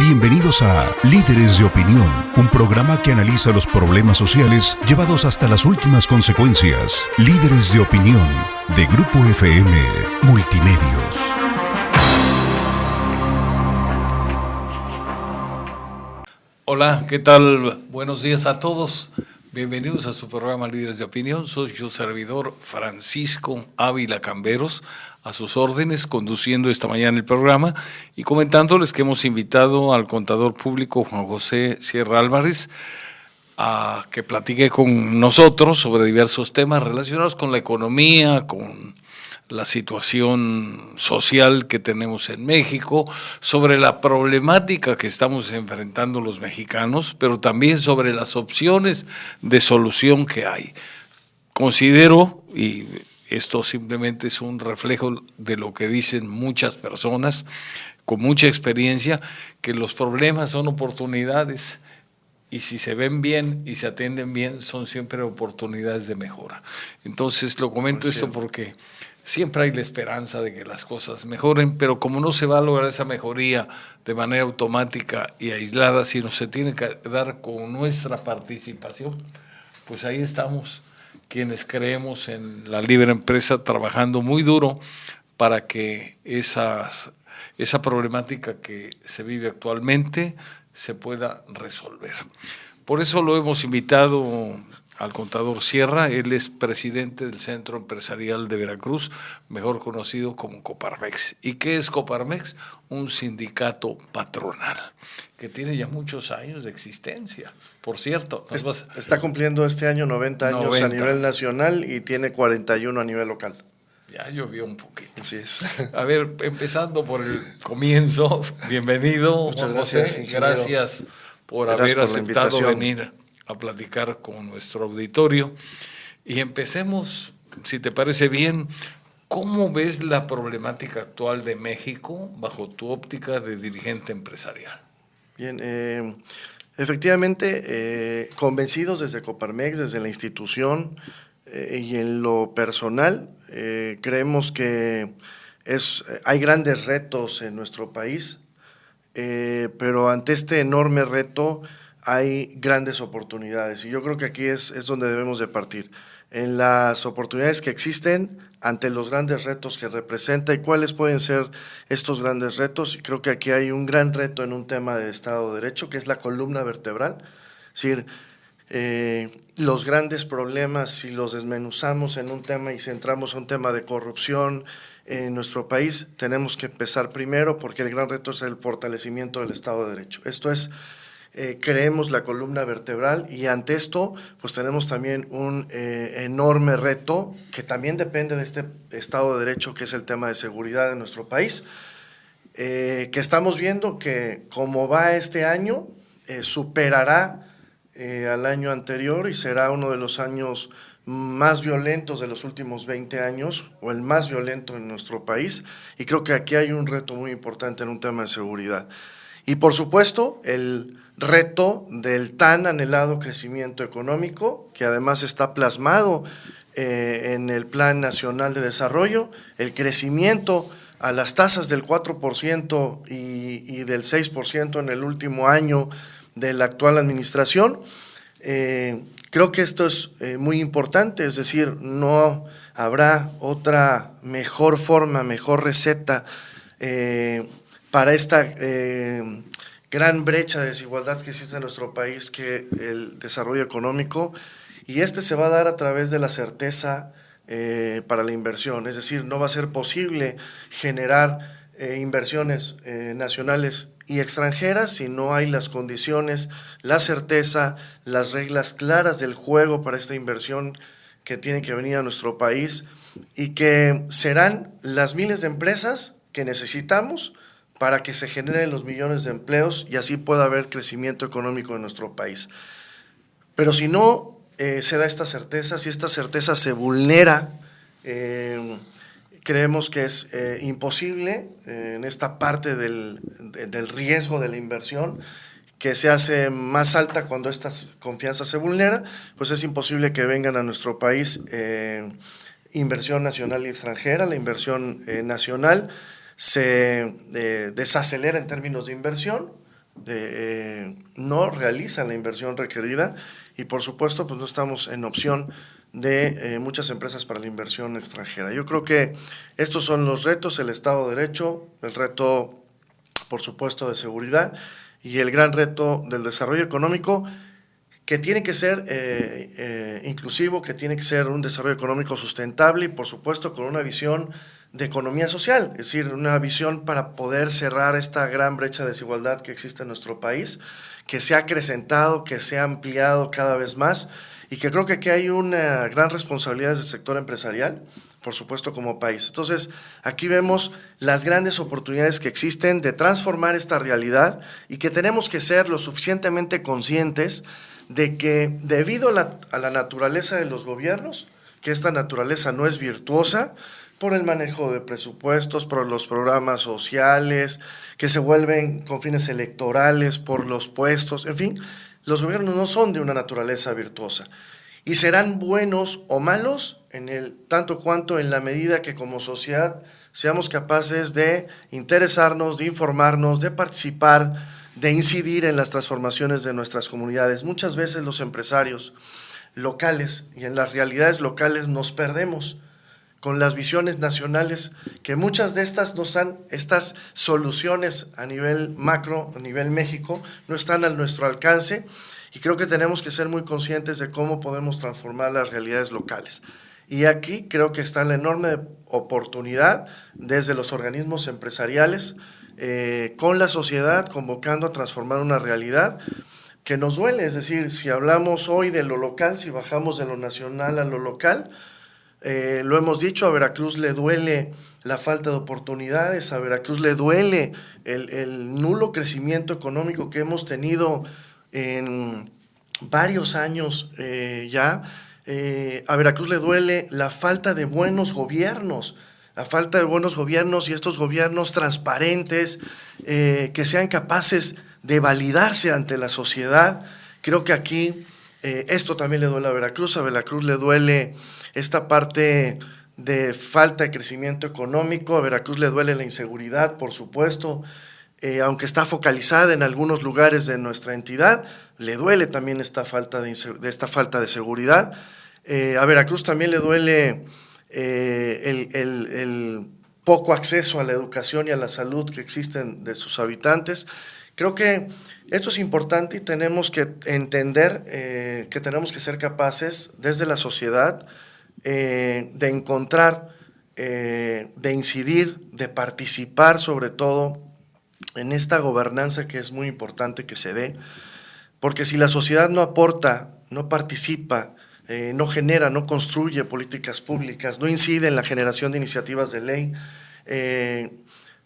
Bienvenidos a Líderes de Opinión, un programa que analiza los problemas sociales llevados hasta las últimas consecuencias. Líderes de Opinión, de Grupo FM Multimedios. Hola, ¿qué tal? Buenos días a todos. Bienvenidos a su programa Líderes de Opinión. Soy su servidor Francisco Ávila Camberos, a sus órdenes, conduciendo esta mañana el programa y comentándoles que hemos invitado al contador público Juan José Sierra Álvarez a que platique con nosotros sobre diversos temas relacionados con la economía, con la situación social que tenemos en México, sobre la problemática que estamos enfrentando los mexicanos, pero también sobre las opciones de solución que hay. Considero, y esto simplemente es un reflejo de lo que dicen muchas personas con mucha experiencia, que los problemas son oportunidades y si se ven bien y se atienden bien, son siempre oportunidades de mejora. Entonces lo comento esto porque siempre hay la esperanza de que las cosas mejoren, pero como no se va a lograr esa mejoría de manera automática y aislada, sino se tiene que dar con nuestra participación, pues ahí estamos quienes creemos en la libre empresa, trabajando muy duro para que esa problemática que se vive actualmente se pueda resolver. Por eso lo hemos invitado al contador Sierra. Él es presidente del Centro Empresarial de Veracruz, mejor conocido como Coparmex. ¿Y qué es Coparmex? Un sindicato patronal que tiene ya muchos años de existencia. Por cierto, está cumpliendo este año 90 años a nivel nacional y tiene 41 a nivel local. Ya llovió un poquito. Así es. A ver, empezando por el comienzo, bienvenido. Muchas gracias, José. Gracias por haber aceptado venir a platicar con nuestro auditorio. Y empecemos, si te parece bien, ¿cómo ves la problemática actual de México bajo tu óptica de dirigente empresarial? Bien, efectivamente, convencidos desde Coparmex, desde la institución y en lo personal, creemos que hay grandes retos en nuestro país, pero ante este enorme reto hay grandes oportunidades y yo creo que aquí es donde debemos de partir, en las oportunidades que existen ante los grandes retos que representa y cuáles pueden ser estos grandes retos. Y creo que aquí hay un gran reto en un tema de Estado de Derecho, que es la columna vertebral, es decir, los grandes problemas, si los desmenuzamos en un tema y centramos a un tema de corrupción en nuestro país, tenemos que empezar primero porque el gran reto es el fortalecimiento del Estado de Derecho. Esto es, creemos la columna vertebral y ante esto pues tenemos también un enorme reto que también depende de este Estado de Derecho, que es el tema de seguridad en nuestro país, que estamos viendo que como va este año, superará al año anterior y será uno de los años más violentos de los últimos 20 años o el más violento en nuestro país, y creo que aquí hay un reto muy importante en un tema de seguridad. Y por supuesto el reto del tan anhelado crecimiento económico, que además está plasmado en el Plan Nacional de Desarrollo, el crecimiento a las tasas del 4% y del 6% en el último año de la actual administración. Creo que esto es muy importante, es decir, no habrá otra mejor forma, mejor receta para esta gran brecha de desigualdad que existe en nuestro país que el desarrollo económico, y se va a dar a través de la certeza para la inversión, es decir, no va a ser posible generar inversiones nacionales y extranjeras si no hay las condiciones, la certeza, las reglas claras del juego para esta inversión que tiene que venir a nuestro país y que serán las miles de empresas que necesitamos para que se generen los millones de empleos y así pueda haber crecimiento económico en nuestro país. Pero si no se da esta certeza, si esta certeza se vulnera, creemos que es imposible en esta parte del riesgo de la inversión, que se hace más alta cuando esta confianza se vulnera, pues es imposible que vengan a nuestro país inversión nacional y extranjera. La inversión nacional se desacelera en términos de inversión, no realizan la inversión requerida y por supuesto pues no estamos en opción de muchas empresas para la inversión extranjera. Yo creo que estos son los retos: el Estado de Derecho, el reto por supuesto de seguridad y el gran reto del desarrollo económico, que tiene que ser inclusivo, que tiene que ser un desarrollo económico sustentable y por supuesto con una visión de economía social, es decir, una visión para poder cerrar esta gran brecha de desigualdad que existe en nuestro país, que se ha acrecentado, que se ha ampliado cada vez más y que creo que aquí hay una gran responsabilidad del sector empresarial, por supuesto como país. Entonces, aquí vemos las grandes oportunidades que existen de transformar esta realidad y que tenemos que ser lo suficientemente conscientes de que debido a la naturaleza de los gobiernos, que esta naturaleza no es virtuosa, por el manejo de presupuestos, por los programas sociales, que se vuelven con fines electorales, por los puestos, en fin, los gobiernos no son de una naturaleza virtuosa y serán buenos o malos tanto cuanto en la medida que como sociedad seamos capaces de interesarnos, de informarnos, de participar, de incidir en las transformaciones de nuestras comunidades. Muchas veces los empresarios locales y en las realidades locales nos perdemos con las visiones nacionales, que muchas de estas no están, estas soluciones a nivel macro, a nivel México, no están a nuestro alcance y creo que tenemos que ser muy conscientes de cómo podemos transformar las realidades locales. Y aquí creo que está la enorme oportunidad desde los organismos empresariales, con la sociedad, convocando a transformar una realidad que nos duele. Es decir, si hablamos hoy de lo local, si bajamos de lo nacional a lo local, lo hemos dicho, a Veracruz le duele la falta de oportunidades, a Veracruz le duele el nulo crecimiento económico que hemos tenido en varios años ya. A Veracruz le duele la falta de buenos gobiernos, y estos gobiernos transparentes, que sean capaces de validarse ante la sociedad. Creo que aquí esto también le duele a Veracruz le duele esta parte de falta de crecimiento económico, a Veracruz le duele la inseguridad, por supuesto, aunque está focalizada en algunos lugares de nuestra entidad, le duele también esta falta de seguridad. A Veracruz también le duele el poco acceso a la educación y a la salud que existen de sus habitantes. Creo que esto es importante y tenemos que entender que tenemos que ser capaces desde la sociedad de encontrar, de incidir, de participar sobre todo en esta gobernanza que es muy importante que se dé, porque si la sociedad no aporta, no participa, no genera, no construye políticas públicas, no incide en la generación de iniciativas de ley,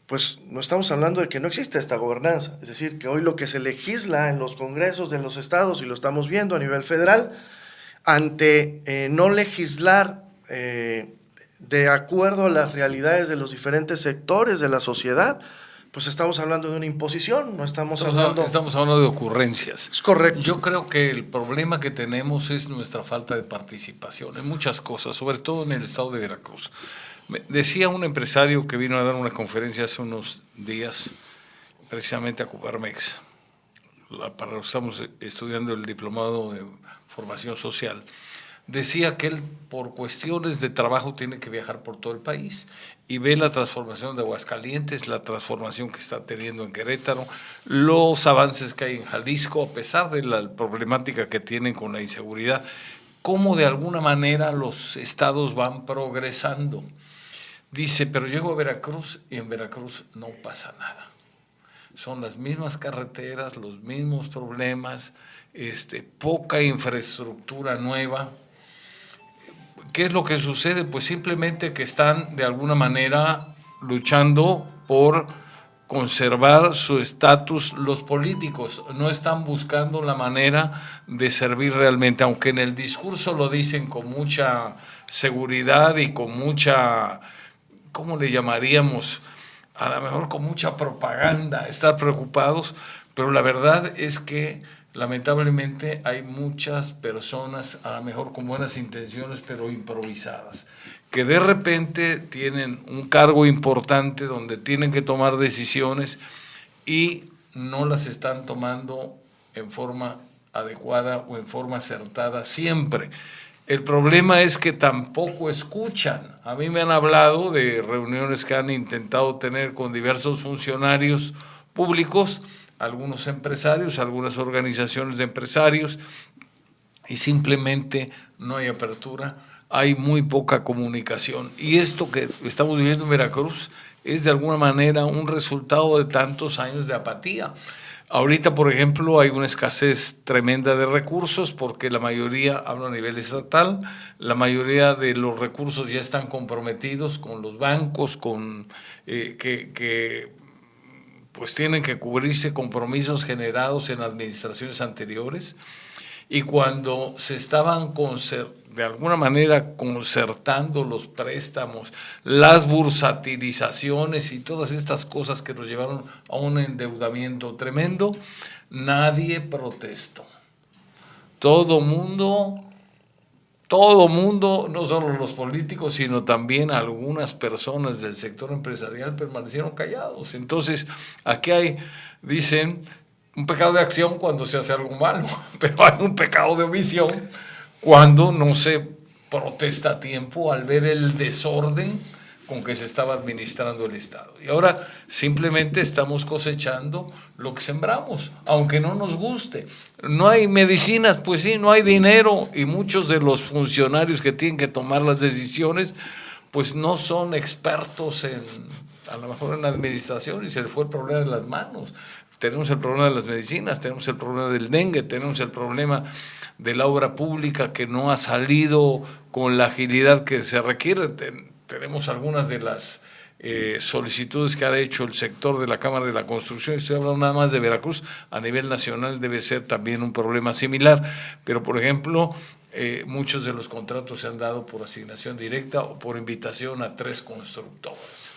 pues no estamos hablando de que no existe esta gobernanza. Es decir, que hoy lo que se legisla en los congresos de los estados, y lo estamos viendo a nivel federal, ante no legislar de acuerdo a las realidades de los diferentes sectores de la sociedad, pues estamos hablando de una imposición, estamos hablando de ocurrencias. Es correcto. Yo creo que el problema que tenemos es nuestra falta de participación en muchas cosas, sobre todo en el estado de Veracruz. Decía un empresario que vino a dar una conferencia hace unos días, precisamente a Coparmex, para los que estamos estudiando el diplomado de formación social. Decía que él, por cuestiones de trabajo, tiene que viajar por todo el país y ve la transformación de Aguascalientes, la transformación que está teniendo en Querétaro, los avances que hay en Jalisco, a pesar de la problemática que tienen con la inseguridad, cómo de alguna manera los estados van progresando. Dice, pero llego a Veracruz y en Veracruz no pasa nada. Son las mismas carreteras, los mismos problemas, poca infraestructura nueva. ¿Qué es lo que sucede? Pues simplemente que están de alguna manera luchando por conservar su estatus. Los políticos no están buscando la manera de servir realmente, aunque en el discurso lo dicen con mucha seguridad y con mucha, ¿cómo le llamaríamos? A lo mejor con mucha propaganda, estar preocupados, pero la verdad es que lamentablemente hay muchas personas, a lo mejor con buenas intenciones, pero improvisadas, que de repente tienen un cargo importante donde tienen que tomar decisiones y no las están tomando en forma adecuada o en forma acertada siempre. El problema es que tampoco escuchan. A mí me han hablado de reuniones que han intentado tener con diversos funcionarios públicos, algunos empresarios, algunas organizaciones de empresarios, y simplemente no hay apertura, hay muy poca comunicación. Y esto que estamos viviendo en Veracruz es de alguna manera un resultado de tantos años de apatía. Ahorita, por ejemplo, hay una escasez tremenda de recursos porque la mayoría, hablo a nivel estatal, la mayoría de los recursos ya están comprometidos con los bancos, con que pues tienen que cubrirse compromisos generados en administraciones anteriores. Y cuando se estaban de alguna manera concertando los préstamos, las bursatilizaciones y todas estas cosas que nos llevaron a un endeudamiento tremendo, nadie protestó. Todo mundo, no solo los políticos, sino también algunas personas del sector empresarial permanecieron callados. Entonces, aquí dicen, un pecado de acción cuando se hace algo malo, pero hay un pecado de omisión cuando no se protesta a tiempo al ver el desorden con que se estaba administrando el Estado. Y ahora simplemente estamos cosechando lo que sembramos, aunque no nos guste. No hay medicinas, pues sí, no hay dinero, y muchos de los funcionarios que tienen que tomar las decisiones, pues no son expertos a lo mejor en la administración, y se les fue el problema de las manos. Tenemos el problema de las medicinas, tenemos el problema del dengue, tenemos el problema de la obra pública que no ha salido con la agilidad que se requiere. Tenemos algunas de las solicitudes que ha hecho el sector de la Cámara de la Construcción, estoy hablando nada más de Veracruz, a nivel nacional debe ser también un problema similar, pero por ejemplo, muchos de los contratos se han dado por asignación directa o por invitación a 3 constructores.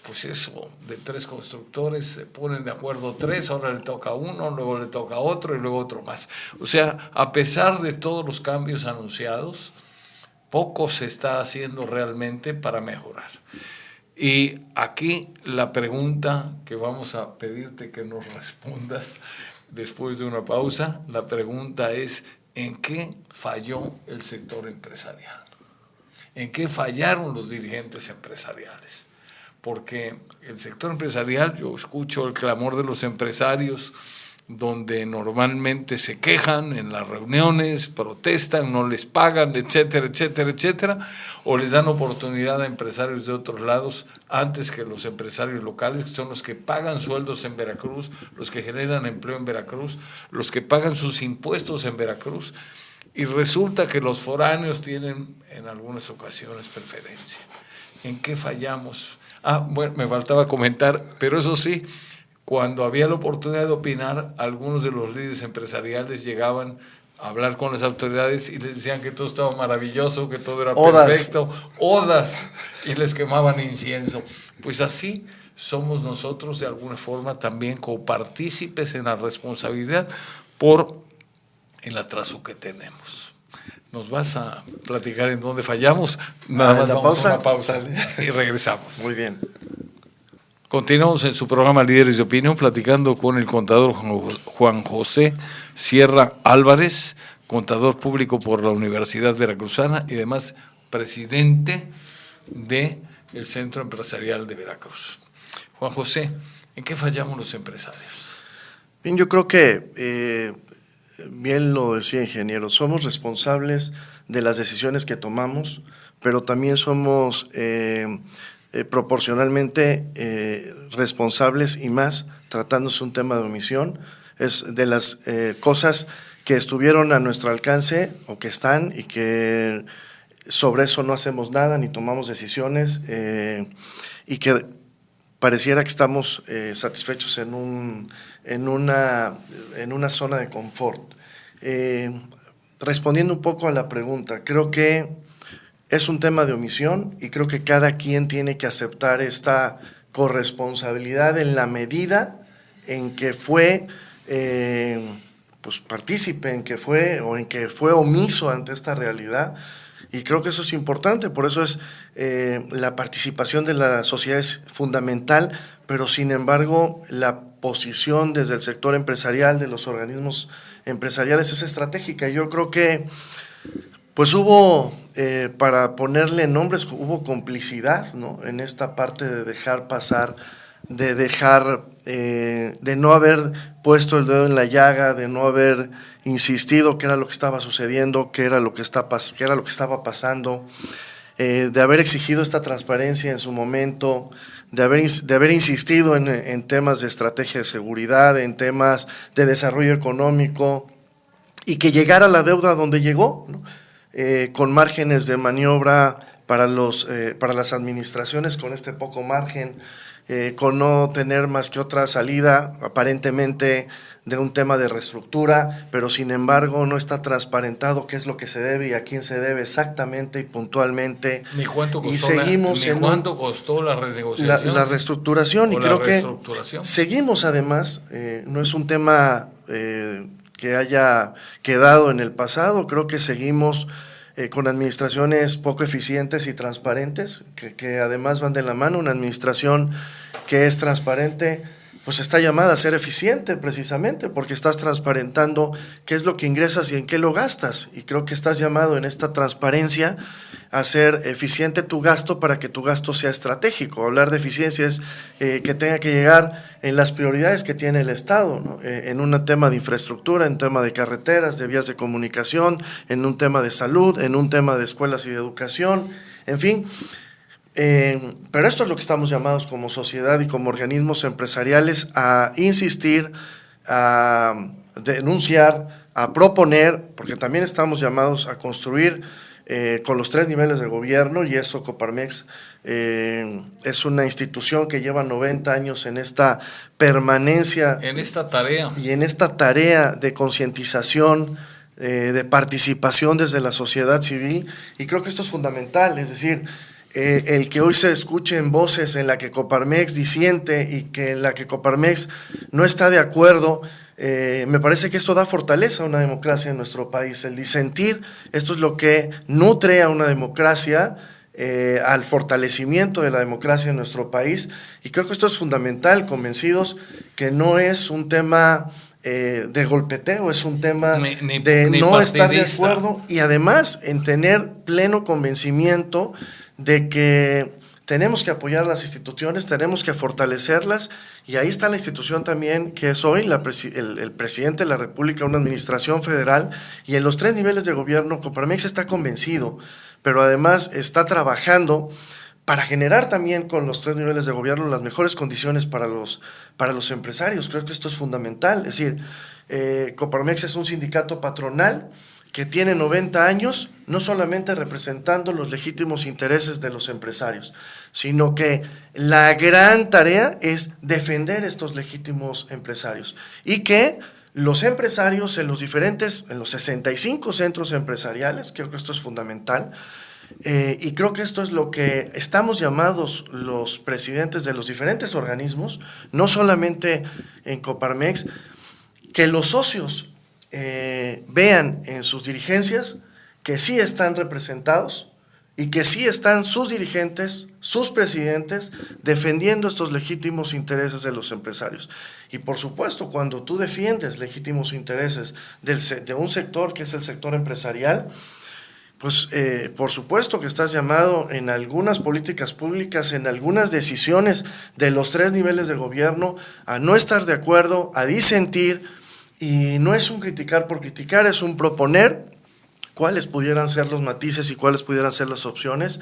Pues eso, de 3 constructores se ponen de acuerdo 3, ahora le toca a uno, luego le toca a otro y luego otro más. O sea, a pesar de todos los cambios anunciados, poco se está haciendo realmente para mejorar. Y aquí la pregunta que vamos a pedirte que nos respondas después de una pausa, la pregunta es, ¿en qué falló el sector empresarial? ¿En qué fallaron los dirigentes empresariales? Porque el sector empresarial, yo escucho el clamor de los empresarios, donde normalmente se quejan en las reuniones, protestan, no les pagan, etcétera, etcétera, etcétera, o les dan oportunidad a empresarios de otros lados antes que los empresarios locales, que son los que pagan sueldos en Veracruz, los que generan empleo en Veracruz, los que pagan sus impuestos en Veracruz, y resulta que los foráneos tienen en algunas ocasiones preferencia. ¿En qué fallamos? Bueno, me faltaba comentar, pero eso sí, cuando había la oportunidad de opinar, algunos de los líderes empresariales llegaban a hablar con las autoridades y les decían que todo estaba maravilloso, que todo era perfecto, odas, y les quemaban incienso. Pues así somos nosotros de alguna forma también copartícipes en la responsabilidad por el atraso que tenemos. ¿Nos vas a platicar en dónde fallamos? Nada más vamos a una pausa y regresamos. Muy bien. Continuamos en su programa Líderes de Opinión, platicando con el contador Juan José Sierra Álvarez, contador público por la Universidad Veracruzana y además presidente del Centro Empresarial de Veracruz. Juan José, ¿en qué fallamos los empresarios? Bien, yo creo que bien lo decía ingeniero, somos responsables de las decisiones que tomamos, pero también somos proporcionalmente responsables y más tratándose un tema de omisión. Es de las cosas que estuvieron a nuestro alcance o que están y que sobre eso no hacemos nada ni tomamos decisiones y que pareciera que estamos satisfechos en una zona de confort. Respondiendo un poco a la pregunta, creo que es un tema de omisión y creo que cada quien tiene que aceptar esta corresponsabilidad en la medida en que fue pues partícipe, en que fue omiso ante esta realidad. Y creo que eso es importante, por eso es la participación de la sociedad es fundamental, pero sin embargo la posición desde el sector empresarial, de los organismos empresariales, es estratégica. Yo creo que pues hubo, para ponerle nombres, hubo complicidad, ¿no?, en esta parte de dejar pasar, de no haber puesto el dedo en la llaga, de no haber insistido qué era lo que estaba sucediendo, qué era lo que estaba pasando, de haber exigido esta transparencia en su momento, de haber insistido en temas de estrategia de seguridad, en temas de desarrollo económico, y que llegara la deuda donde llegó, ¿no?, con márgenes de maniobra para las administraciones, con este poco margen, con no tener más que otra salida aparentemente de un tema de reestructura, pero sin embargo no está transparentado qué es lo que se debe y a quién se debe exactamente y puntualmente. Ni cuánto costó, y seguimos cuánto costó la renegociación. La reestructuración, y creo que seguimos además, no es un tema que haya quedado en el pasado, creo que seguimos con administraciones poco eficientes y transparentes, que además van de la mano. Una administración que es transparente pues está llamada a ser eficiente precisamente porque estás transparentando qué es lo que ingresas y en qué lo gastas, y creo que estás llamado en esta transparencia a ser eficiente tu gasto para que tu gasto sea estratégico. Hablar de eficiencia es que tenga que llegar en las prioridades que tiene el Estado, ¿no?, en un tema de infraestructura, en un tema de carreteras, de vías de comunicación, en un tema de salud, en un tema de escuelas y de educación, en fin. Pero esto es lo que estamos llamados como sociedad y como organismos empresariales a insistir, a denunciar, a proponer, porque también estamos llamados a construir con los 3 niveles de gobierno, y eso Coparmex es una institución que lleva 90 años en esta permanencia. En esta tarea. Y en esta tarea de concientización, de participación desde la sociedad civil, y creo que esto es fundamental, es decir, el que hoy se escuchen voces en la que Coparmex disiente y que en la que Coparmex no está de acuerdo, me parece que esto da fortaleza a una democracia en nuestro país. El disentir, esto es lo que nutre a una democracia, al fortalecimiento de la democracia en nuestro país, y creo que esto es fundamental, convencidos que no es un tema de golpeteo, es un tema de no estar de acuerdo, y además en tener pleno convencimiento de que tenemos que apoyar las instituciones, tenemos que fortalecerlas, y ahí está la institución también que es hoy el presidente de la República, una administración federal, y en los 3 niveles de gobierno Coparmex está convencido, pero además está trabajando para generar también con los 3 niveles de gobierno las mejores condiciones para los empresarios. Creo que esto es fundamental, es decir, Coparmex es un sindicato patronal que tiene 90 años, no solamente representando los legítimos intereses de los empresarios, sino que la gran tarea es defender estos legítimos empresarios, y que los empresarios en los 65 centros empresariales, creo que esto es fundamental, y creo que esto es lo que estamos llamados los presidentes de los diferentes organismos, no solamente en Coparmex, que los socios vean en sus dirigencias que sí están representados y que sí están sus dirigentes, sus presidentes, defendiendo estos legítimos intereses de los empresarios. Y por supuesto, cuando tú defiendes legítimos intereses de un sector que es el sector empresarial, pues por supuesto que estás llamado en algunas políticas públicas, en algunas decisiones de los 3 niveles de gobierno, a no estar de acuerdo, a disentir. Y no es un criticar por criticar, es un proponer cuáles pudieran ser los matices y cuáles pudieran ser las opciones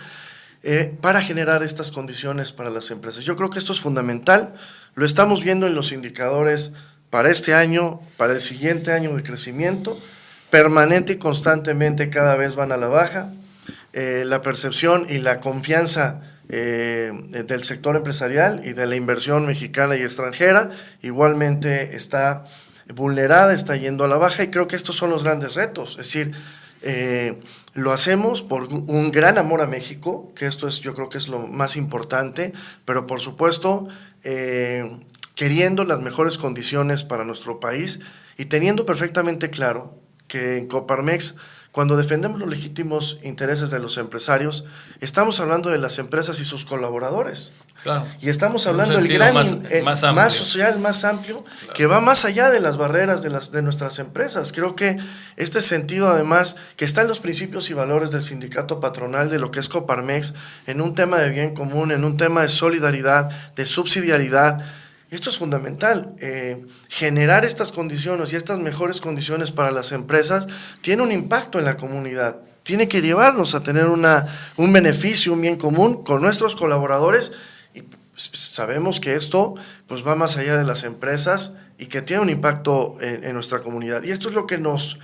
para generar estas condiciones para las empresas. Yo creo que esto es fundamental, lo estamos viendo en los indicadores para este año, para el siguiente año de crecimiento, permanente y constantemente cada vez van a la baja. La percepción y la confianza del sector empresarial y de la inversión mexicana y extranjera igualmente está vulnerada, está yendo a la baja, y creo que estos son los grandes retos. Es decir, lo hacemos por un gran amor a México, que esto es, yo creo que es lo más importante, pero por supuesto queriendo las mejores condiciones para nuestro país y teniendo perfectamente claro que en Coparmex Cuando defendemos los legítimos intereses de los empresarios, estamos hablando de las empresas y sus colaboradores. Claro. Y estamos hablando del gran más social, más amplio, claro, que va más allá de las barreras de nuestras empresas. Creo que este sentido, además, que está en los principios y valores del sindicato patronal, de lo que es Coparmex, en un tema de bien común, en un tema de solidaridad, de subsidiariedad. Esto es fundamental. Generar estas condiciones y estas mejores condiciones para las empresas tiene un impacto en la comunidad. Tiene que llevarnos a tener un beneficio, un bien común con nuestros colaboradores. Y sabemos que esto pues va más allá de las empresas y que tiene un impacto en nuestra comunidad. Y esto es lo que nos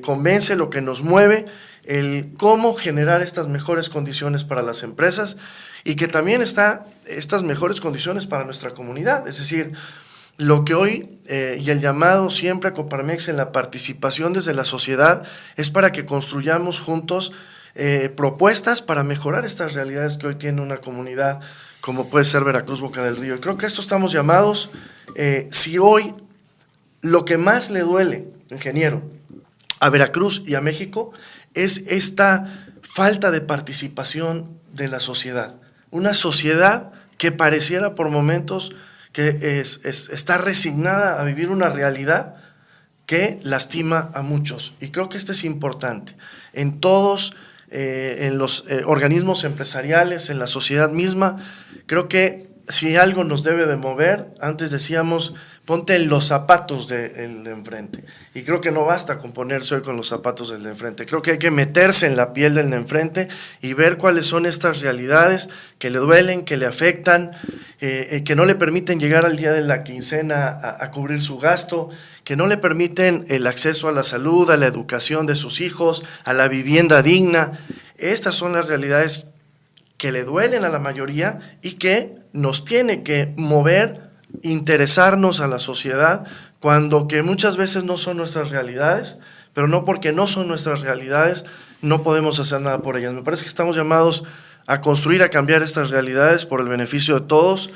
convence, lo que nos mueve, el cómo generar estas mejores condiciones para las empresas y que también está estas mejores condiciones para nuestra comunidad. Es decir, lo que hoy y el llamado siempre a Coparmex en la participación desde la sociedad es para que construyamos juntos propuestas para mejorar estas realidades que hoy tiene una comunidad como puede ser Veracruz, Boca del Río. Y creo que esto estamos llamados, si hoy lo que más le duele, ingeniero, a Veracruz y a México es esta falta de participación de la sociedad. Una sociedad que pareciera por momentos que está resignada a vivir una realidad que lastima a muchos. Y creo que esto es importante. En todos, en los organismos empresariales, en la sociedad misma, creo que si algo nos debe de mover, antes decíamos, ponte en los zapatos del de enfrente. Y creo que no basta con ponerse hoy con los zapatos del de enfrente. Creo que hay que meterse en la piel del de enfrente y ver cuáles son estas realidades que le duelen, que le afectan, que no le permiten llegar al día de la quincena a cubrir su gasto, que no le permiten el acceso a la salud, a la educación de sus hijos, a la vivienda digna. Estas son las realidades que le duelen a la mayoría y que nos tiene que mover, interesarnos a la sociedad, cuando que muchas veces no son nuestras realidades, pero no porque no son nuestras realidades, no podemos hacer nada por ellas. Me parece que estamos llamados a construir, a cambiar estas realidades por el beneficio de todos,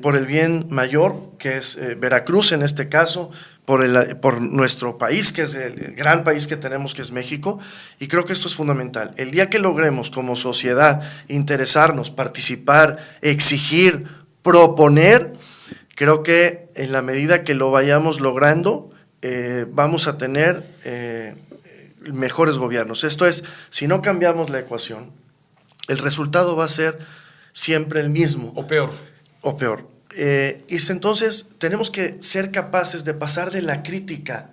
por el bien mayor, que es Veracruz en este caso, por nuestro país, que es el gran país que tenemos, que es México, y creo que esto es fundamental. El día que logremos como sociedad interesarnos, participar, exigir, proponer, creo que en la medida que lo vayamos logrando, vamos a tener mejores gobiernos. Esto es, si no cambiamos la ecuación, el resultado va a ser siempre el mismo. O peor. O peor. Y entonces tenemos que ser capaces de pasar de la crítica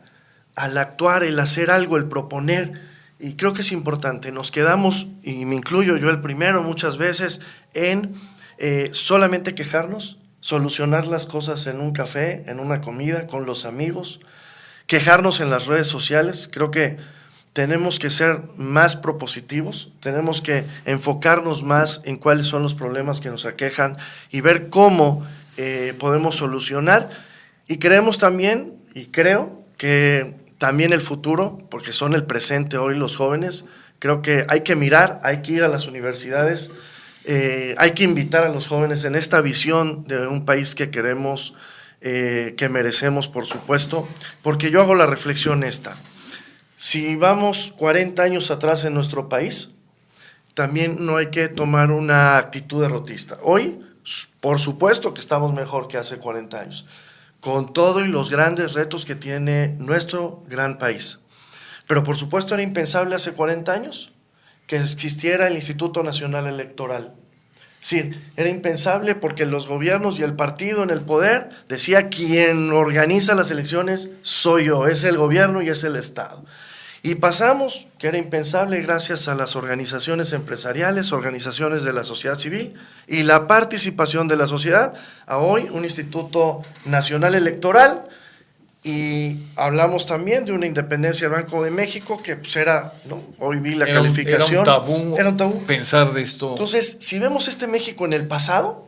al actuar, el hacer algo, el proponer. Y creo que es importante. Nos quedamos, y me incluyo yo el primero muchas veces, en solamente quejarnos, solucionar las cosas en un café, en una comida, con los amigos, quejarnos en las redes sociales. Creo que tenemos que ser más propositivos, tenemos que enfocarnos más en cuáles son los problemas que nos aquejan y ver cómo podemos solucionar. Y creemos también, y creo que también el futuro, porque son el presente hoy los jóvenes, creo que hay que mirar, hay que ir a las universidades, hay que invitar a los jóvenes en esta visión de un país que queremos, que merecemos, por supuesto, porque yo hago la reflexión esta. Si vamos 40 años atrás en nuestro país, también no hay que tomar una actitud derrotista. Hoy, por supuesto que estamos mejor que hace 40 años, con todo y los grandes retos que tiene nuestro gran país. Pero por supuesto era impensable hace 40 años que existiera el Instituto Nacional Electoral. Es decir, era impensable porque los gobiernos y el partido en el poder decía quien organiza las elecciones soy yo, es el gobierno y es el Estado. Y pasamos, que era impensable gracias a las organizaciones empresariales, organizaciones de la sociedad civil y la participación de la sociedad, a hoy un Instituto Nacional Electoral, y hablamos también de una independencia del Banco de México que pues era, ¿no? Hoy vi la calificación. Era un tabú pensar de esto. Entonces, si vemos este México en el pasado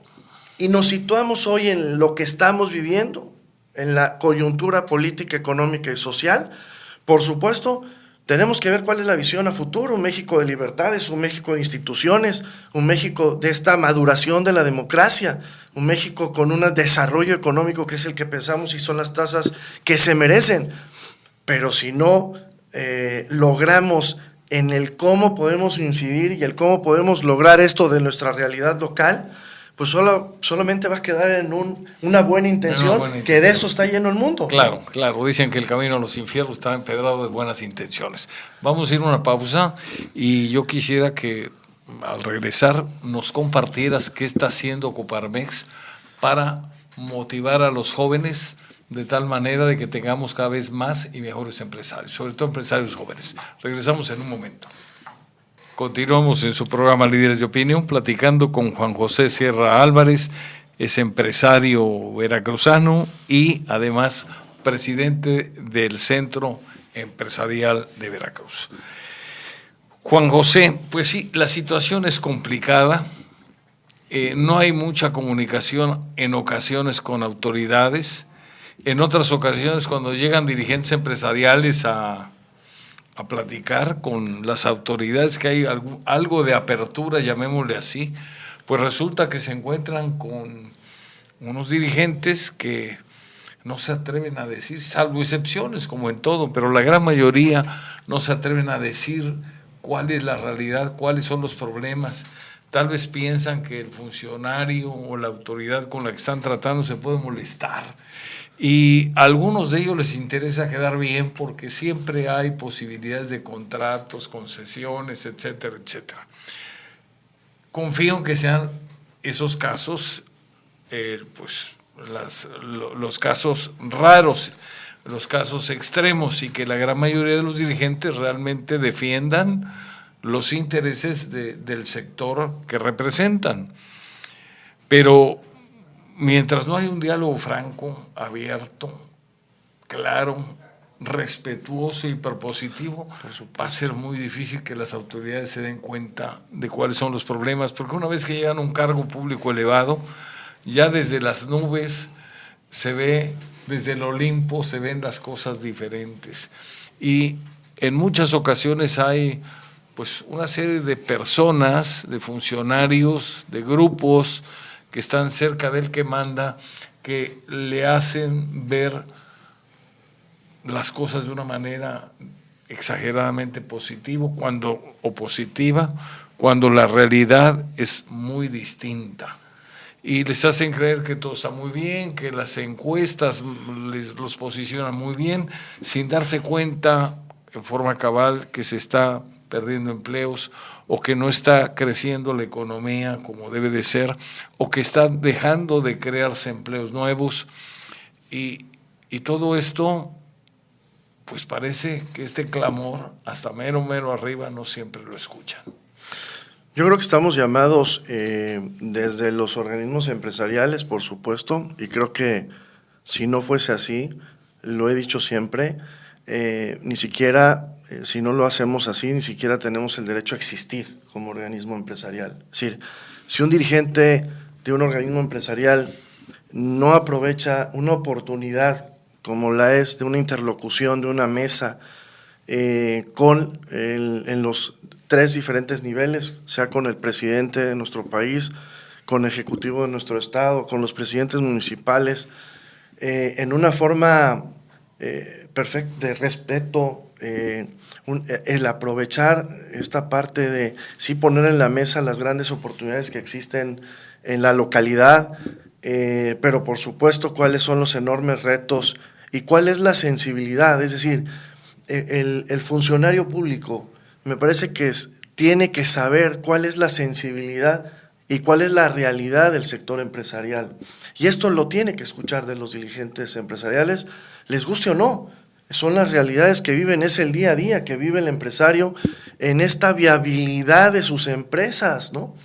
y nos situamos hoy en lo que estamos viviendo, en la coyuntura política, económica y social, por supuesto, tenemos que ver cuál es la visión a futuro, un México de libertades, un México de instituciones, un México de esta maduración de la democracia, un México con un desarrollo económico que es el que pensamos y son las tasas que se merecen. Pero si no logramos en el cómo podemos incidir y el cómo podemos lograr esto de nuestra realidad local, pues solamente va a quedar en una buena intención, que de eso está lleno el mundo. Claro, claro, dicen que el camino a los infiernos está empedrado de buenas intenciones. Vamos a ir a una pausa y yo quisiera que al regresar nos compartieras qué está haciendo Coparmex para motivar a los jóvenes de tal manera de que tengamos cada vez más y mejores empresarios, sobre todo empresarios jóvenes. Regresamos en un momento. Continuamos en su programa Líderes de Opinión, platicando con Juan José Sierra Álvarez, es empresario veracruzano y además presidente del Centro Empresarial de Veracruz. Juan José, pues sí, la situación es complicada, no hay mucha comunicación en ocasiones con autoridades, en otras ocasiones cuando llegan dirigentes empresariales a platicar con las autoridades, que hay algo de apertura, llamémosle así, pues resulta que se encuentran con unos dirigentes que no se atreven a decir, salvo excepciones como en todo, pero la gran mayoría no se atreven a decir cuál es la realidad, cuáles son los problemas. Tal vez piensan que el funcionario o la autoridad con la que están tratando se puede molestar. Y a algunos de ellos les interesa quedar bien porque siempre hay posibilidades de contratos, concesiones, etcétera, etcétera. Confío en que sean esos casos, pues los casos raros, los casos extremos, y que la gran mayoría de los dirigentes realmente defiendan los intereses del sector que representan. Pero mientras no hay un diálogo franco, abierto, claro, respetuoso y propositivo, va a ser muy difícil que las autoridades se den cuenta de cuáles son los problemas, porque una vez que llegan a un cargo público elevado, ya desde las nubes se ve, desde el Olimpo se ven las cosas diferentes. Y en muchas ocasiones hay pues una serie de personas, de funcionarios, de grupos que están cerca del que manda, que le hacen ver las cosas de una manera exageradamente positiva cuando la realidad es muy distinta. Y les hacen creer que todo está muy bien, que las encuestas los posicionan muy bien, sin darse cuenta en forma cabal que se está perdiendo empleos, o que no está creciendo la economía como debe de ser, o que está dejando de crearse empleos nuevos, y todo esto, pues parece que este clamor, hasta mero arriba, no siempre lo escuchan. Yo creo que estamos llamados desde los organismos empresariales, por supuesto, y creo que si no fuese así, lo he dicho siempre, ni siquiera, si no lo hacemos así, ni siquiera tenemos el derecho a existir como organismo empresarial. Es decir, si un dirigente de un organismo empresarial no aprovecha una oportunidad como la es de una interlocución, de una mesa en los 3 diferentes niveles, sea con el presidente de nuestro país, con el ejecutivo de nuestro estado, con los presidentes municipales, en una forma perfecta de respeto, el aprovechar esta parte de sí poner en la mesa las grandes oportunidades que existen en la localidad, pero por supuesto cuáles son los enormes retos y cuál es la sensibilidad. Es decir, el funcionario público me parece que tiene que saber cuál es la sensibilidad y cuál es la realidad del sector empresarial. Y esto lo tiene que escuchar de los dirigentes empresariales, les guste o no. Son las realidades que viven, es el día a día que vive el empresario en esta viabilidad de sus empresas, ¿no?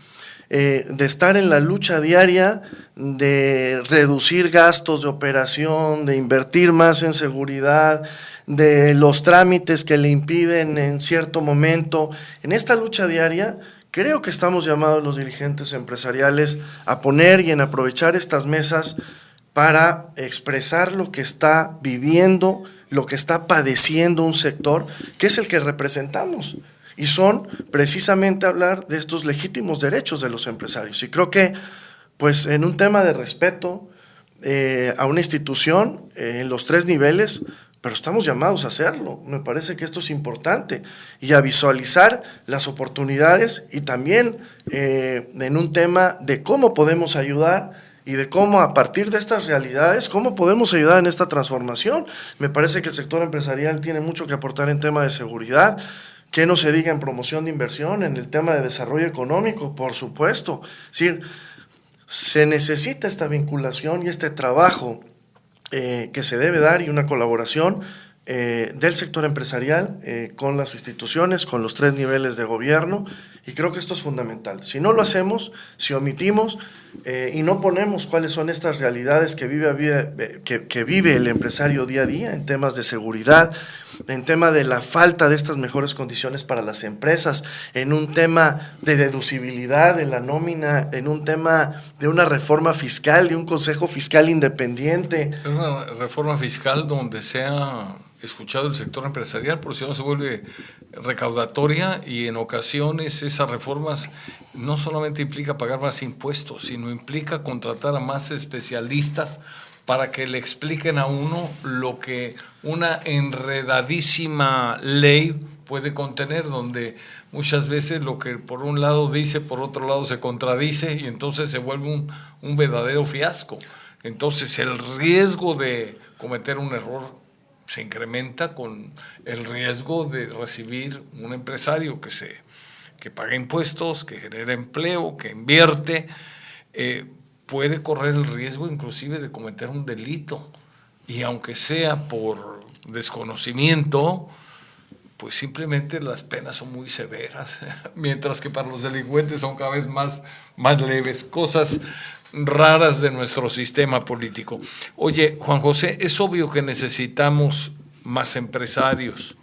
De estar en la lucha diaria, de reducir gastos de operación, de invertir más en seguridad, de los trámites que le impiden en cierto momento. En esta lucha diaria, creo que estamos llamados los dirigentes empresariales a poner y en aprovechar estas mesas para expresar lo que está viviendo, lo que está padeciendo un sector, que es el que representamos. Y son precisamente hablar de estos legítimos derechos de los empresarios. Y creo que, pues, en un tema de respeto a una institución, en los 3 niveles, pero estamos llamados a hacerlo. Me parece que esto es importante y a visualizar las oportunidades y también en un tema de cómo podemos ayudar y de cómo a partir de estas realidades, cómo podemos ayudar en esta transformación. Me parece que el sector empresarial tiene mucho que aportar en tema de seguridad, que no se diga en promoción de inversión, en el tema de desarrollo económico, por supuesto. Es decir, se necesita esta vinculación y este trabajo que se debe dar y una colaboración del sector empresarial con las instituciones, con los 3 niveles de gobierno, y creo que esto es fundamental. Si no lo hacemos, si omitimos y no ponemos cuáles son estas realidades que vive el empresario día a día en temas de seguridad, en tema de la falta de estas mejores condiciones para las empresas, en un tema de deducibilidad de la nómina, en un tema de una reforma fiscal, de un consejo fiscal independiente. Es una reforma fiscal donde sea escuchado el sector empresarial, por si no se vuelve recaudatoria, y en ocasiones esas reformas no solamente implica pagar más impuestos, sino implica contratar a más especialistas para que le expliquen a uno lo que una enredadísima ley puede contener, donde muchas veces lo que por un lado dice, por otro lado se contradice, y entonces se vuelve un verdadero fiasco. Entonces el riesgo de cometer un error se incrementa con el riesgo de recibir un empresario que paga impuestos, que genera empleo, que invierte, puede correr el riesgo inclusive de cometer un delito, y aunque sea por desconocimiento, pues simplemente las penas son muy severas, mientras que para los delincuentes son cada vez más leves, cosas raras de nuestro sistema político. Oye, Juan José, es obvio que necesitamos más empresarios.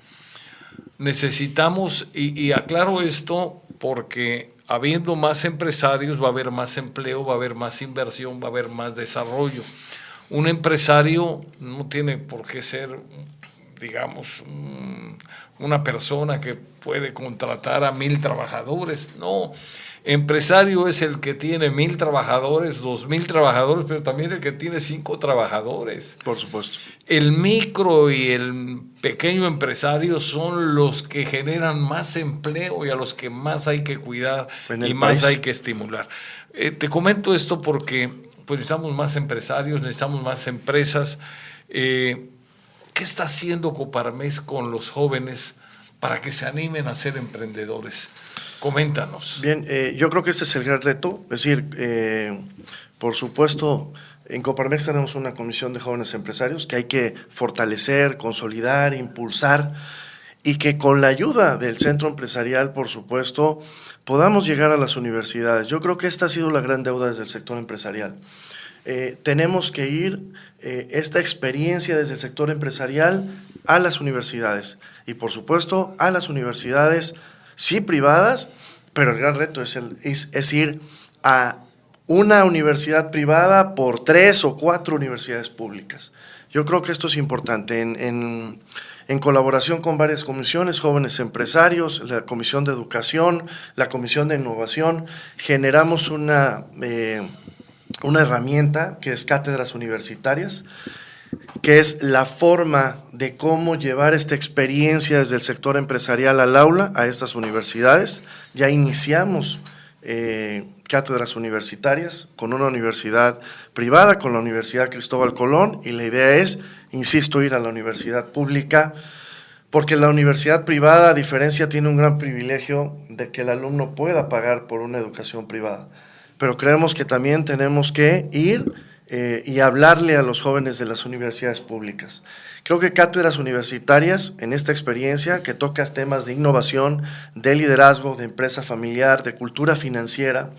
Necesitamos, y aclaro esto porque habiendo más empresarios va a haber más empleo, va a haber más inversión, va a haber más desarrollo. Un empresario no tiene por qué ser, digamos, una persona que puede contratar a 1,000 trabajadores. No, empresario es el que tiene 1,000 trabajadores, 2,000 trabajadores, pero también el que tiene 5 trabajadores. Por supuesto. El micro y el pequeño empresario son los que generan más empleo y a los que más hay que cuidar y más hay que estimular. Te comento esto porque pues necesitamos más empresarios, necesitamos más empresas. ¿Qué está haciendo Coparmex con los jóvenes para que se animen a ser emprendedores? Coméntanos. Bien, yo creo que ese es el gran reto. Es decir, por supuesto, en Coparmex tenemos una comisión de jóvenes empresarios que hay que fortalecer, consolidar, impulsar, y que con la ayuda del centro empresarial, por supuesto, podamos llegar a las universidades. Yo creo que esta ha sido la gran deuda desde el sector empresarial. Tenemos que ir esta experiencia desde el sector empresarial a las universidades, y por supuesto a las universidades sí privadas, pero el gran reto es ir a una universidad privada por 3 o 4 universidades públicas. Yo creo que esto es importante. En colaboración con varias comisiones, jóvenes empresarios, la Comisión de Educación, la Comisión de Innovación, generamos una herramienta que es Cátedras Universitarias, que es la forma de cómo llevar esta experiencia desde el sector empresarial al aula, a estas universidades. Ya iniciamos cátedras universitarias con una universidad privada, con la Universidad Cristóbal Colón, y la idea es, insisto, ir a la universidad pública, porque la universidad privada, a diferencia, tiene un gran privilegio de que el alumno pueda pagar por una educación privada, pero creemos que también tenemos que ir y hablarle a los jóvenes de las universidades públicas. Creo que cátedras universitarias, en esta experiencia que toca temas de innovación, de liderazgo, de empresa familiar, de cultura financiera,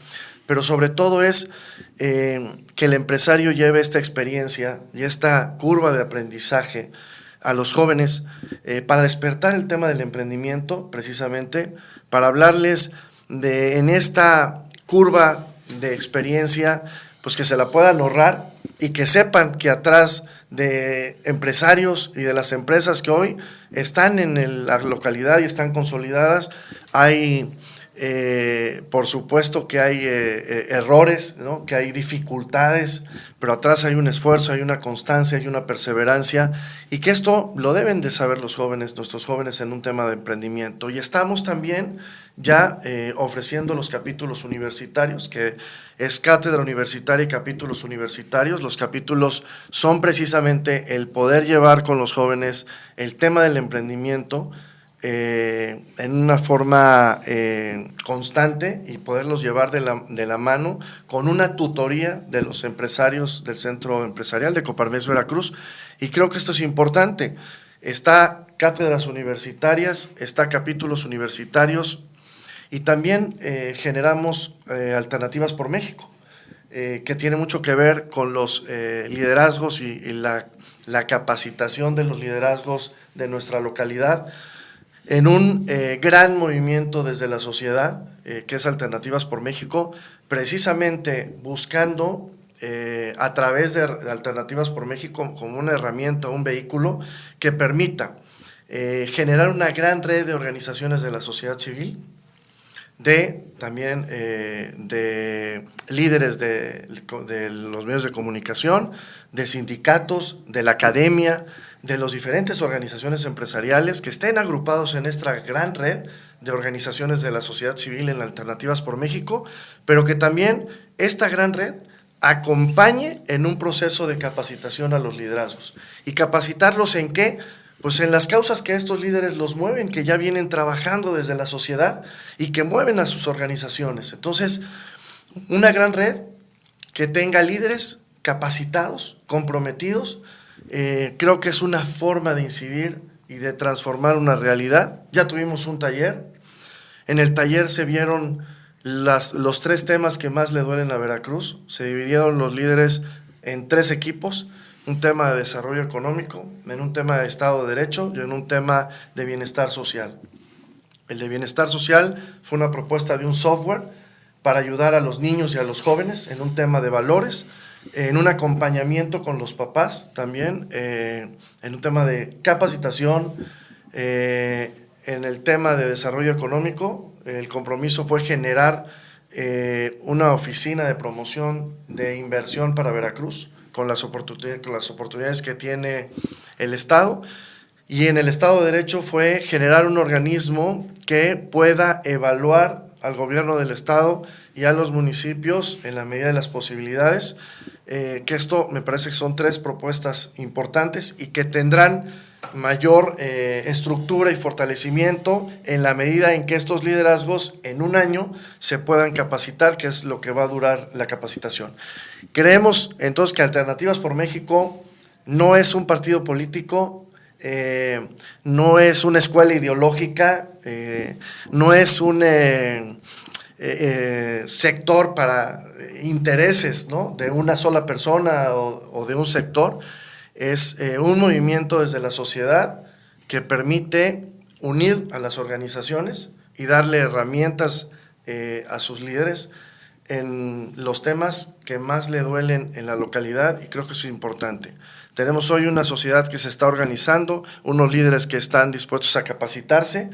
pero sobre todo es que el empresario lleve esta experiencia y esta curva de aprendizaje a los jóvenes para despertar el tema del emprendimiento, precisamente, para hablarles en esta curva de experiencia, pues que se la puedan ahorrar y que sepan que atrás de empresarios y de las empresas que hoy están en la localidad y están consolidadas, hay Por supuesto que hay errores, ¿no? Que hay dificultades, pero atrás hay un esfuerzo, hay una constancia, hay una perseverancia, y que esto lo deben de saber los jóvenes, nuestros jóvenes, en un tema de emprendimiento. Y estamos también ya ofreciendo los capítulos universitarios, que es cátedra universitaria y capítulos universitarios. Los capítulos son precisamente el poder llevar con los jóvenes el tema del emprendimiento en una forma constante, y poderlos llevar de la mano con una tutoría de los empresarios del Centro Empresarial de Coparmex Veracruz. Y creo que esto es importante. Está cátedras universitarias, está capítulos universitarios, y también generamos Alternativas por México, que tiene mucho que ver con los liderazgos y la capacitación de los liderazgos de nuestra localidad, en un gran movimiento desde la sociedad, que es Alternativas por México, precisamente buscando a través de Alternativas por México como una herramienta, un vehículo que permita generar una gran red de organizaciones de la sociedad civil, también de líderes de los medios de comunicación, de sindicatos, de la academia, de las diferentes organizaciones empresariales que estén agrupados en esta gran red de organizaciones de la sociedad civil en Alternativas por México, pero que también esta gran red acompañe en un proceso de capacitación a los liderazgos. ¿Y capacitarlos en qué? Pues en las causas que estos líderes los mueven, que ya vienen trabajando desde la sociedad y que mueven a sus organizaciones. Entonces, una gran red que tenga líderes capacitados, comprometidos, creo que es una forma de incidir y de transformar una realidad. Ya tuvimos un taller. En el taller se vieron los 3 temas que más le duelen a Veracruz. Se dividieron los líderes en 3 equipos: un tema de desarrollo económico, en un tema de Estado de Derecho y en un tema de bienestar social. El de bienestar social fue una propuesta de un software para ayudar a los niños y a los jóvenes en un tema de valores, en un acompañamiento con los papás también, en un tema de capacitación. En el tema de desarrollo económico, el compromiso fue generar una oficina de promoción de inversión para Veracruz, con las oportunidades que tiene el Estado. Y en el Estado de Derecho fue generar un organismo que pueda evaluar al gobierno del Estado y a los municipios en la medida de las posibilidades, que esto me parece que son 3 propuestas importantes y que tendrán mayor estructura y fortalecimiento en la medida en que estos liderazgos en un año se puedan capacitar, que es lo que va a durar la capacitación. Creemos entonces que Alternativas por México no es un partido político, no es una escuela ideológica, no es un sector para intereses, ¿no?, de una sola persona o de un sector. Es un movimiento desde la sociedad que permite unir a las organizaciones y darle herramientas a sus líderes en los temas que más le duelen en la localidad, y creo que eso es importante. Tenemos hoy una sociedad que se está organizando, unos líderes que están dispuestos a capacitarse,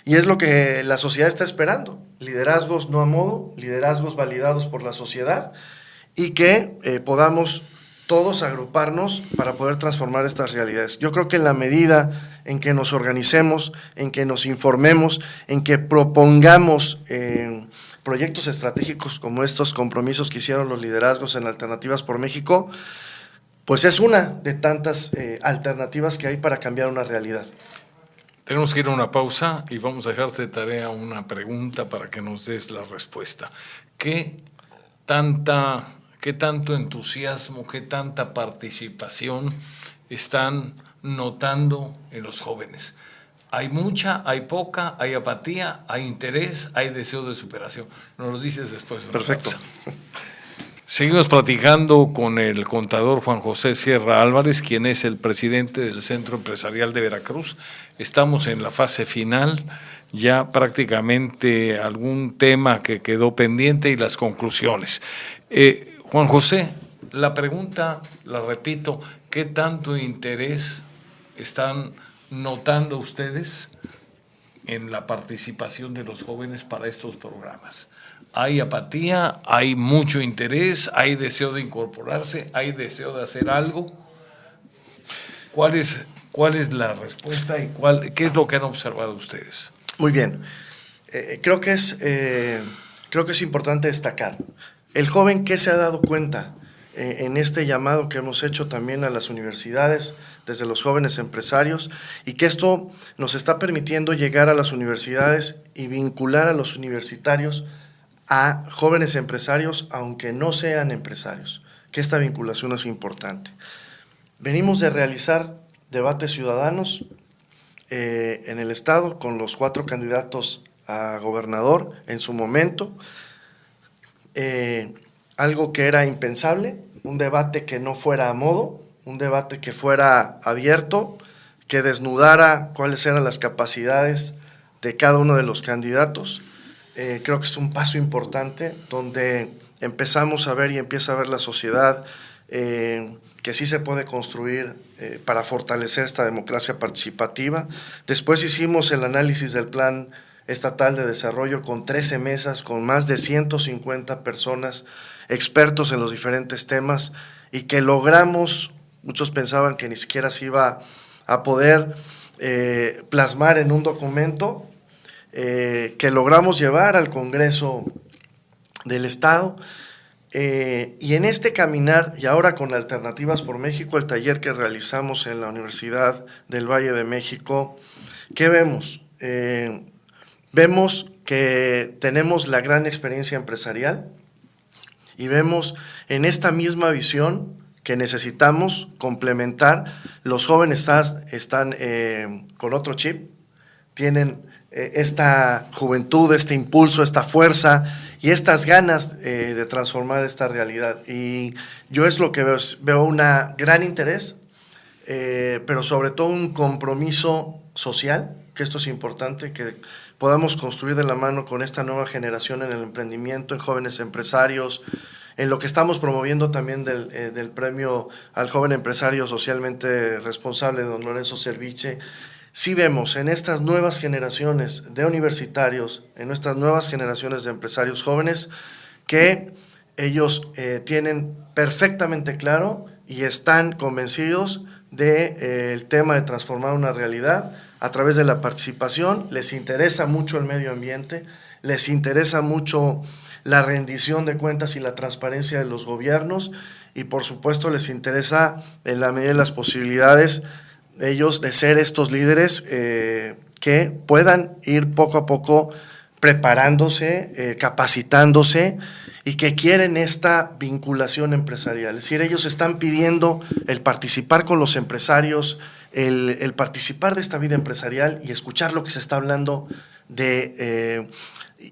y es lo que la sociedad está esperando: liderazgos no a modo, liderazgos validados por la sociedad, y que podamos todos agruparnos para poder transformar estas realidades. Yo creo que en la medida en que nos organicemos, en que nos informemos, en que propongamos proyectos estratégicos como estos compromisos que hicieron los liderazgos en Alternativas por México, pues es una de tantas alternativas que hay para cambiar una realidad. Tenemos que ir a una pausa y vamos a dejarte de tarea una pregunta para que nos des la respuesta. ¿Qué tanto entusiasmo, qué tanta participación están notando en los jóvenes? ¿Hay mucha, hay poca, hay apatía, hay interés, hay deseo de superación? Nos lo dices después. Perfecto. Seguimos platicando con el contador Juan José Sierra Álvarez, quien es el presidente del Centro Empresarial de Veracruz. Estamos en la fase final, ya prácticamente algún tema que quedó pendiente y las conclusiones. Juan José, la pregunta, la repito, ¿qué tanto interés están notando ustedes en la participación de los jóvenes para estos programas? ¿Hay apatía? ¿Hay mucho interés? ¿Hay deseo de incorporarse? ¿Hay deseo de hacer algo? ¿Cuál es la respuesta y qué es lo que han observado ustedes? Muy bien. Creo que es importante destacar. El joven, ¿qué se ha dado cuenta en este llamado que hemos hecho también a las universidades, desde los jóvenes empresarios, y que esto nos está permitiendo llegar a las universidades y vincular a los universitarios a jóvenes empresarios, aunque no sean empresarios, que esta vinculación es importante. Venimos de realizar debates ciudadanos en el Estado con los 4 candidatos a gobernador en su momento, algo que era impensable, un debate que no fuera a modo, un debate que fuera abierto, que desnudara cuáles eran las capacidades de cada uno de los candidatos. Creo que es un paso importante donde empezamos a ver y empieza a ver la sociedad que sí se puede construir para fortalecer esta democracia participativa. Después hicimos el análisis del Plan Estatal de Desarrollo con 13 mesas, con más de 150 personas, expertos en los diferentes temas, y que logramos, muchos pensaban que ni siquiera se iba a poder plasmar en un documento, que logramos llevar al Congreso del Estado, y en este caminar, y ahora con Alternativas por México, el taller que realizamos en la Universidad del Valle de México, ¿qué vemos? Vemos que tenemos la gran experiencia empresarial y vemos en esta misma visión que necesitamos complementar. Los jóvenes están con otro chip, tienen esta juventud, este impulso, esta fuerza y estas ganas de transformar esta realidad. Y yo es lo que veo un gran interés, pero sobre todo un compromiso social, que esto es importante, que podamos construir de la mano con esta nueva generación en el emprendimiento, en jóvenes empresarios, en lo que estamos promoviendo también del premio al joven empresario socialmente responsable, don Lorenzo Cerviche. Sí vemos en estas nuevas generaciones de universitarios, en nuestras nuevas generaciones de empresarios jóvenes, que ellos tienen perfectamente claro y están convencidos del tema de transformar una realidad a través de la participación. Les interesa mucho el medio ambiente, les interesa mucho la rendición de cuentas y la transparencia de los gobiernos, y por supuesto les interesa, en la medida de las posibilidades, ellos de ser estos líderes que puedan ir poco a poco preparándose, capacitándose, y que quieren esta vinculación empresarial. Es decir, ellos están pidiendo el participar con los empresarios, el participar de esta vida empresarial y escuchar lo que se está hablando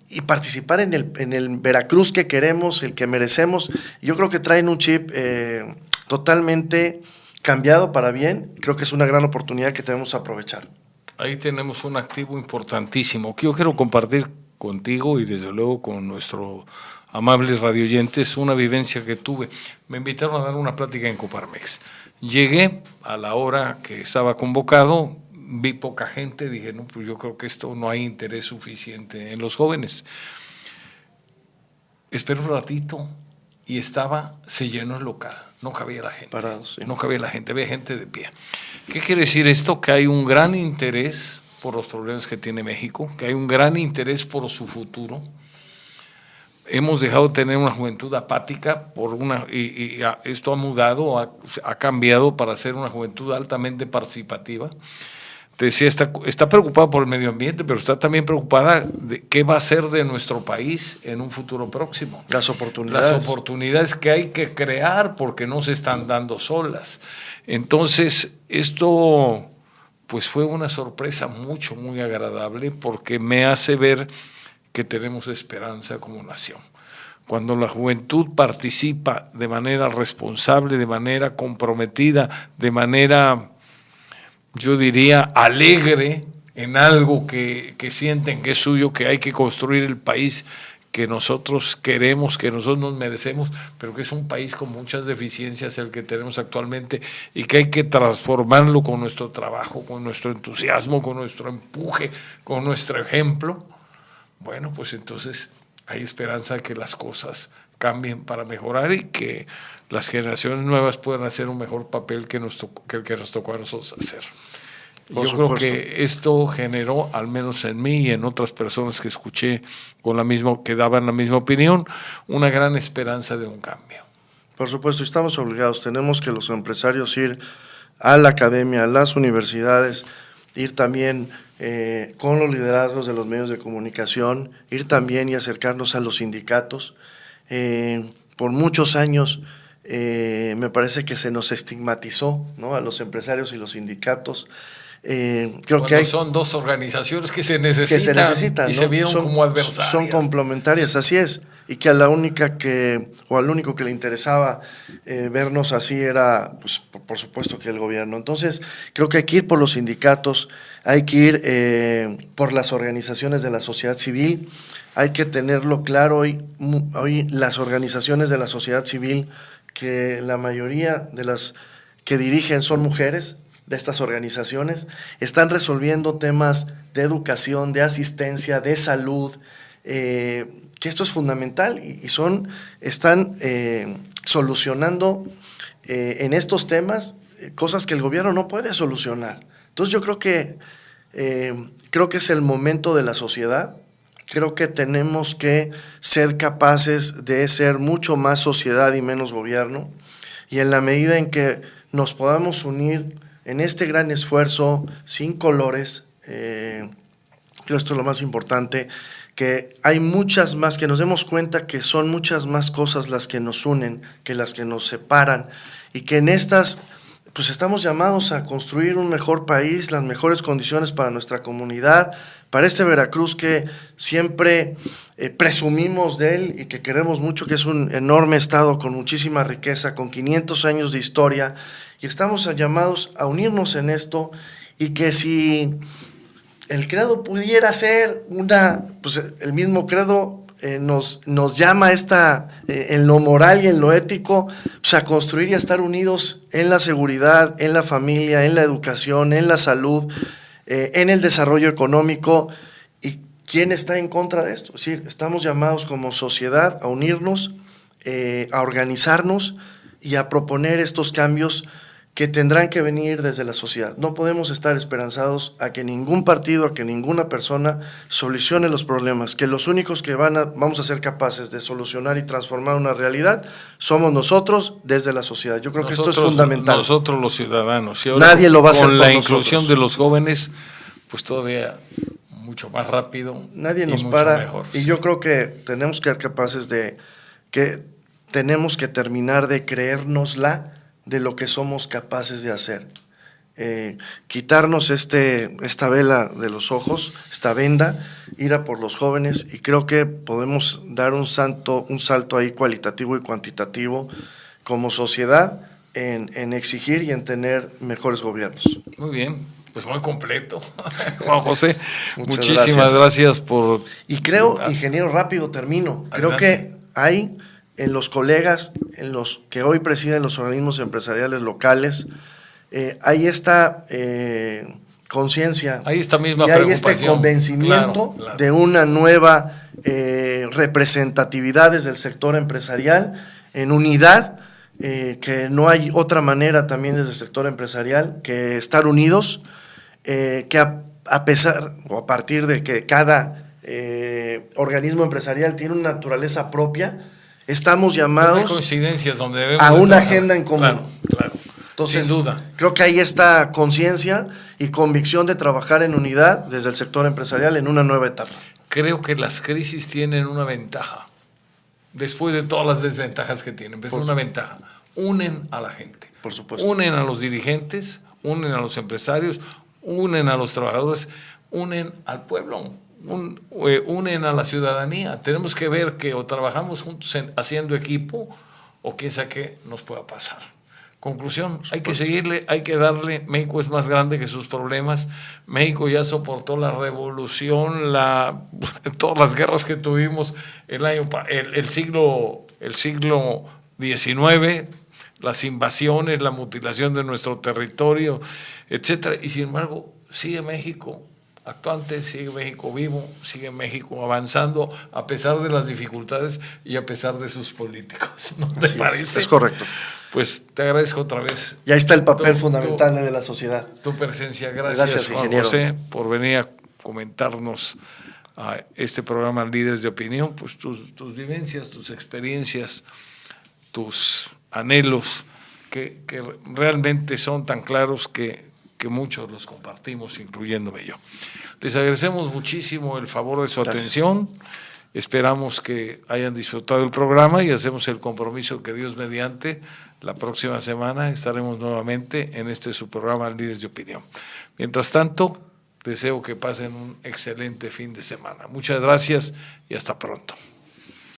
y participar en el Veracruz que queremos, el que merecemos. Yo creo que traen un chip totalmente cambiado para bien. Creo que es una gran oportunidad que debemos aprovechar. Ahí tenemos un activo importantísimo que yo quiero compartir contigo y desde luego con nuestros amables radioyentes, una vivencia que tuve. Me invitaron a dar una plática en Coparmex. Llegué a la hora que estaba convocado, vi poca gente, dije, no, pues yo creo que esto no hay interés suficiente en los jóvenes. Esperé un ratito y se llenó el local, no cabía la gente. Parados, sí. No cabía la gente, había gente de pie. ¿Qué quiere decir esto? Que hay un gran interés por los problemas que tiene México, que hay un gran interés por su futuro. Hemos dejado de tener una juventud apática y esto ha mudado, ha cambiado para ser una juventud altamente participativa. Te decía, está preocupada por el medio ambiente, pero está también preocupada de qué va a ser de nuestro país en un futuro próximo. Las oportunidades. Las oportunidades que hay que crear porque no se están dando solas. Entonces, esto pues fue una sorpresa muy agradable, porque me hace ver que tenemos esperanza como nación. Cuando la juventud participa de manera responsable, de manera comprometida, de manera, yo diría, alegre en algo que sienten que es suyo, que hay que construir el país que nosotros queremos, que nosotros nos merecemos, pero que es un país con muchas deficiencias el que tenemos actualmente y que hay que transformarlo con nuestro trabajo, con nuestro entusiasmo, con nuestro empuje, con nuestro ejemplo. Bueno, pues entonces hay esperanza de que las cosas cambien para mejorar y que las generaciones nuevas puedan hacer un mejor papel que el que nos tocó a nosotros hacer. Yo creo que esto generó, al menos en mí y en otras personas que escuché que daban la misma opinión, una gran esperanza de un cambio. Por supuesto, estamos obligados, tenemos que los empresarios ir a la academia, a las universidades, ir también con los liderazgos de los medios de comunicación, ir también y acercarnos a los sindicatos. Por muchos años me parece que se nos estigmatizó, ¿no?, a los empresarios y los sindicatos. Creo que son dos organizaciones que se necesitan y ¿no? Se vieron como adversarias. Son complementarias, así es, y que a la única al único que le interesaba vernos así era, pues, por supuesto que el gobierno. Entonces, creo que hay que ir por los sindicatos, hay que ir por las organizaciones de la sociedad civil, hay que tenerlo claro hoy las organizaciones de la sociedad civil, que la mayoría de las que dirigen son mujeres, de estas organizaciones, están resolviendo temas de educación, de asistencia, de salud, que esto es fundamental y están solucionando en estos temas cosas que el gobierno no puede solucionar. Entonces yo creo que es el momento de la sociedad. Creo que tenemos que ser capaces de ser mucho más sociedad y menos gobierno, y en la medida en que nos podamos unir en este gran esfuerzo, sin colores, creo que esto es lo más importante, que hay muchas más, que nos demos cuenta que son muchas más cosas las que nos unen que las que nos separan, y que en estas, pues estamos llamados a construir un mejor país, las mejores condiciones para nuestra comunidad, para este Veracruz que siempre presumimos de él y que queremos mucho, que es un enorme estado con muchísima riqueza, con 500 años de historia, y estamos llamados a unirnos en esto, y que si el credo pudiera ser pues el mismo credo nos llama en lo moral y en lo ético, pues a construir y a estar unidos en la seguridad, en la familia, en la educación, en la salud, en el desarrollo económico. ¿Y quién está en contra de esto? Es decir, estamos llamados como sociedad a unirnos, a organizarnos y a proponer estos cambios que tendrán que venir desde la sociedad. No podemos estar esperanzados a que ningún partido, a que ninguna persona solucione los problemas, que los únicos que vamos a ser capaces de solucionar y transformar una realidad somos nosotros desde la sociedad. Yo creo que esto es fundamental. Nosotros los ciudadanos. Y nadie lo va a hacer con por la nosotros. Inclusión de los jóvenes, pues todavía mucho más rápido. Nadie nos mucho para, mejor, y yo creo que tenemos que ser capaces tenemos que terminar de creérnosla de lo que somos capaces de hacer. Quitarnos esta vela de los ojos, esta venda, ir a por los jóvenes, y creo que podemos dar un salto ahí cualitativo y cuantitativo como sociedad en exigir y en tener mejores gobiernos. Muy bien, pues muy completo. Juan José, Muchas muchísimas gracias por... Y creo, ingeniero, rápido termino, creo que hay en los colegas, en los que hoy presiden los organismos empresariales locales, hay esta conciencia, hay esta misma y hay este convencimiento de una nueva representatividad desde el sector empresarial, en unidad, que no hay otra manera también desde el sector empresarial que estar unidos, que a pesar o a partir de que cada organismo empresarial tiene una naturaleza propia, estamos llamados coincidencias donde debemos a una agenda en común. Claro. Entonces, sin duda. Creo que hay esta conciencia y convicción de trabajar en unidad desde el sector empresarial en una nueva etapa. Creo que las crisis tienen una ventaja, después de todas las desventajas que tienen, pero es una ventaja. Unen a la gente. Por supuesto. Unen a los dirigentes, unen a los empresarios, unen a los trabajadores, unen al pueblo. Unen a la ciudadanía. Tenemos que ver que o trabajamos juntos haciendo equipo, o quién sabe qué nos pueda pasar. Conclusión, hay que seguirle, hay que darle. México es más grande que sus problemas. México ya soportó la revolución, todas las guerras que tuvimos el siglo XIX, las invasiones, la mutilación de nuestro territorio, etcétera. Y sin embargo, sigue México actuante, sigue México vivo, sigue México avanzando a pesar de las dificultades y a pesar de sus políticos. ¿No te parece? Es correcto. Pues te agradezco otra vez. Y ahí está el papel fundamental de la sociedad. Tu presencia. Gracias Juan José, por venir a comentarnos a este programa Líderes de Opinión, pues tus vivencias, tus experiencias, tus anhelos, que realmente son tan claros que muchos los compartimos, incluyéndome yo. Les agradecemos muchísimo el favor de su atención. Esperamos que hayan disfrutado el programa y hacemos el compromiso que Dios mediante la próxima semana estaremos nuevamente en su programa Líderes de Opinión. Mientras tanto, deseo que pasen un excelente fin de semana. Muchas gracias y hasta pronto.